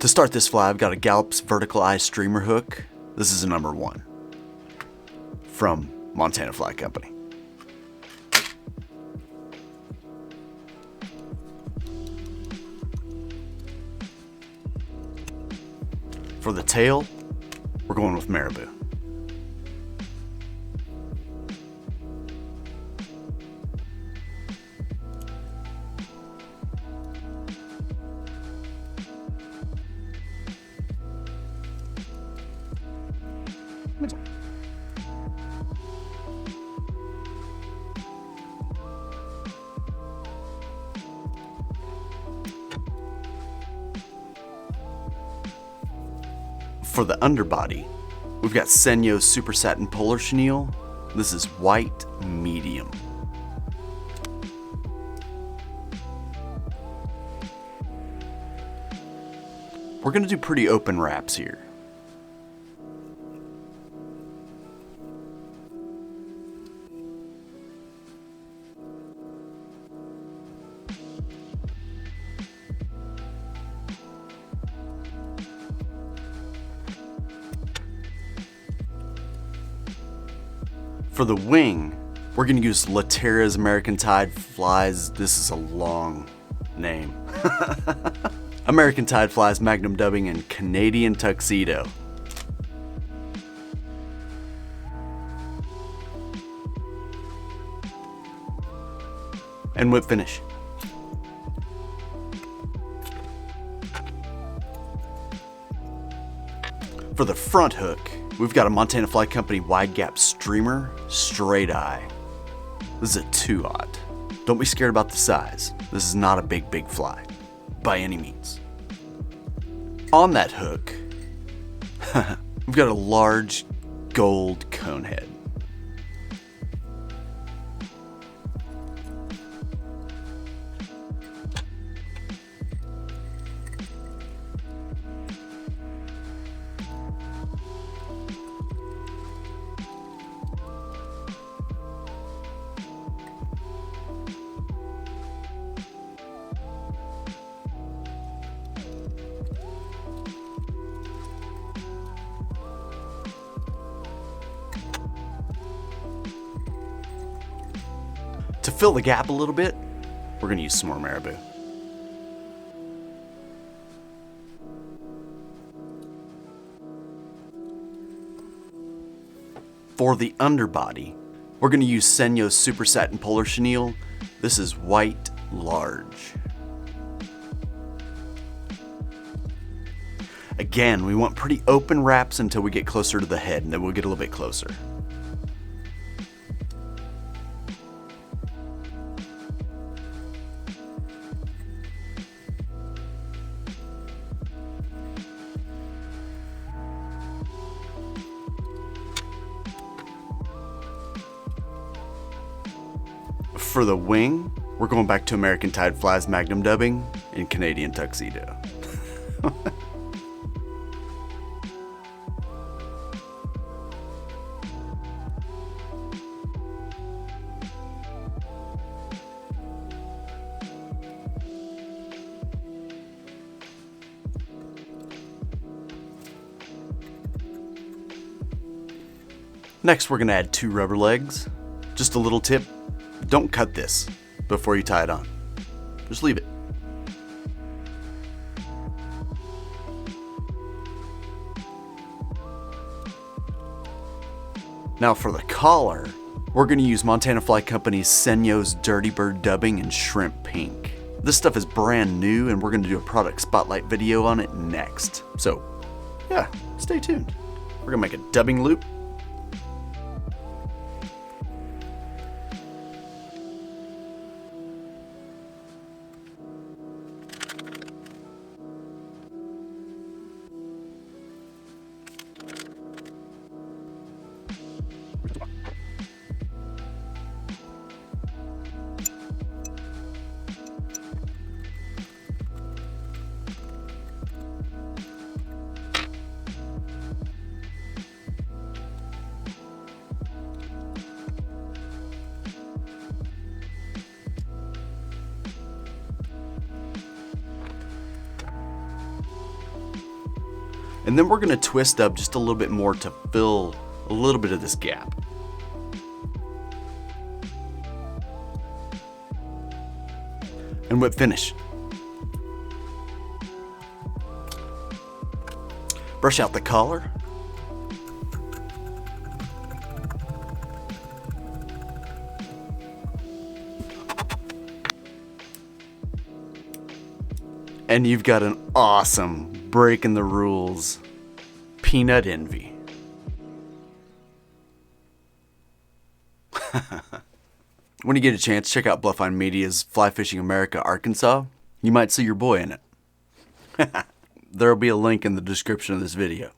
To start this fly, I've got a Gallup's vertical eye streamer hook. This is a number 1 from Montana Fly Company. For the tail, we're going with marabou. For the underbody, we've got Chenille Super Satin Polar Chenille. This is white medium. We're going to do pretty open wraps here. For the wing, we're going to use Letera's American Tide Flies. This is a long name. American Tide Flies Magnum dubbing in Canadian Tuxedo. And whip finish. For the front hook, we've got a Montana Fly Company wide gap streamer, straight eye. This is a 2/0. Don't be scared about the size. This is not a big fly, by any means. On that hook, we've got a large gold cone head. To fill the gap a little bit, we're going to use some more marabou. For the underbody, we're going to use Chenille Super Satin Polar Chenille. This is white large. Again, we want pretty open wraps until we get closer to the head, and then we'll get a little bit closer. For the wing, we're going back to American Tide Flies Magnum dubbing in Canadian Tuxedo. Next, we're going to add 2 rubber legs. Just a little tip, don't cut this before you tie it on. Just leave it. Now for the collar, we're going to use Montana Fly Company's Chenille's Dirty Bird dubbing in Shrimp Pink. This stuff is brand new and we're going to do a product spotlight video on it next. So yeah, stay tuned. We're going to make a dubbing loop. And then we're gonna twist up just a little bit more to fill a little bit of this gap. And whip finish. Brush out the collar. And you've got an awesome breaking the rules peanut envy. When you get a chance, check out Bluffline Media's Fly Fishing America Arkansas. You might see your boy in it. There will be a link in the description of this video.